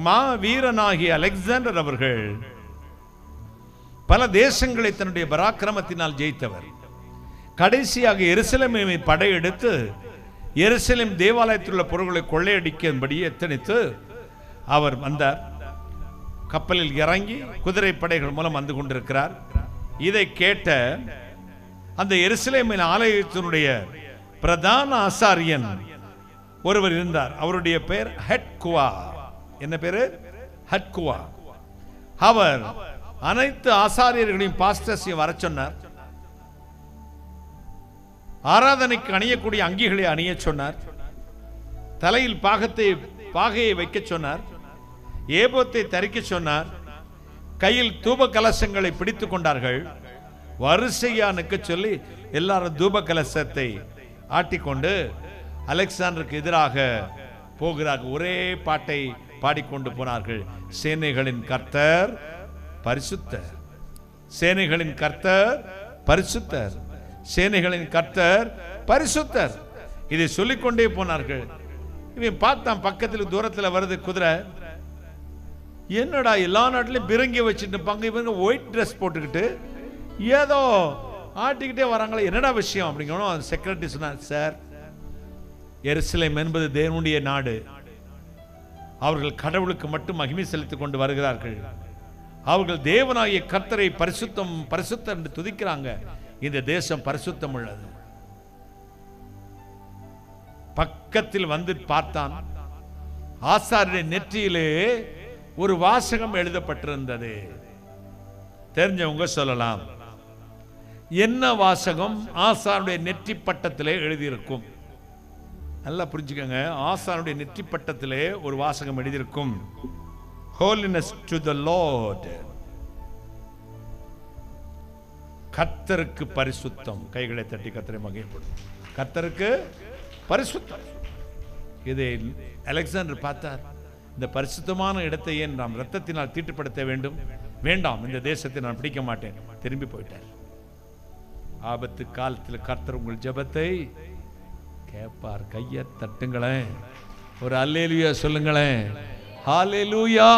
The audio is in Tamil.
மா வீரனாகிய அலெக்சாண்டர் அவர்கள் பல தேசங்களை தன்னுடைய பராக்கிரமத்தினால் ஜெயித்தவர். கடைசியாக எருசலேமை படையெடுத்து எருசலேம் தேவாலயத்தில் உள்ள பொருட்களை கொள்ளையடிக்கும்படி எத்தனித்து அவர் வந்தார். கப்பலில் இறங்கி குதிரை படைகள் மூலம் வந்து கொண்டிருக்கிறார். இதை கேட்ட அந்த எருசலேமின் ஆலயத்தினுடைய பிரதான ஆசாரியன் ஒருவர் இருந்தார். அவருடைய பெயர் ஹட்குவா. என்ன பேரு? ஹட்குவா. அவர் அனைத்து ஆசாரியர்களையும் பாஸ்டர்ஸையும் வர சொன்னார். ஆராதனைக்கு அணியக்கூடிய அங்கிகளை அணிய சொன்னார். தலையில் பாகையை வைக்க சொன்னார். ஏபோத்தை தரிக்க சொன்னார். கையில் தூப கலசங்களை பிடித்துக் கொண்டார்கள். வரிசையா நிற்க சொல்லி எல்லாரும் தூப கலசத்தை ஆட்டிக்கொண்டு அலெக்சாண்டருக்கு எதிராக போகிறார்கள். ஒரே பாட்டை பாடிக்கொண்டு போனார்கள். சேனைகளின் கர்த்தர் பரிசுத்தர், சேனைகளின் கர்த்தர் பரிசுத்தர், சேனைகளின் கர்த்தர் பரிசுத்தர். இதை சொல்லிக்கொண்டே போனார்கள். இவன் பார்த்தான், பக்கத்தில் தூரத்தில் வருது குதிரை. என்னடா எல்லா நாட்டிலையும் பிறங்கி வச்சுட்டு இருப்பாங்க, இவங்க ஒயிட் ட்ரெஸ் போட்டுக்கிட்டு ஏதோ ஆட்டிக்கிட்டே வராங்களே, என்னடா விஷயம் அப்படிங்கணும். செக்ரட்டரி சொன்னார், சார், எருசலேம் என்பது தேவனுடைய நாடு. அவர்கள் கடவுளுக்கு மட்டும் மகிமை செலுத்திக் கொண்டு வருகிறார்கள். அவர்கள் தேவனாகிய கர்த்தரை பரிசுத்தம் பரிசுத்தம் என்று துதிக்கிறாங்க. இந்த தேசம் பரிசுத்தம் உள்ளது. பக்கத்தில் வந்து பார்த்தான். ஆசாரிய நெற்றியிலே ஒரு வாசகம் எழுதப்பட்டிருந்தது. தெரிஞ்சவங்க சொல்லலாம். என்ன வாசகம்? ஆசாருடைய நெற்றி பட்டத்திலே எழுதியிருக்கும். நல்லா புரிஞ்சுக்கங்க. ஆசாருடைய நெற்றி பட்டத்திலே ஒரு வாசகம் எழுதியிருக்கும். Holiness to the Lord. கர்த்தருக்கு பரிசுத்தம். கைகளை தட்டி கர்த்தரை மகிமைப்படும். கர்த்தருக்கு பரிசுத்தம். இதை அலெக்சாண்டர் பார்த்தார். இந்த பரிசுத்தமான இடத்தை ஏன் நாம் ரத்தத்தினால் தீட்டுப்படுத்த வேண்டும்? வேண்டாம், இந்த தேசத்தை நான் பிடிக்க மாட்டேன். திரும்பி போயிட்டார். ஆபத்து காலத்தில் கர்த்தர் உங்கள் ஜெபத்தை கேட்பார். கையை தட்டுங்களேன், ஒரு அல்லேலூயா சொல்லுங்களேன். ஹalleluya.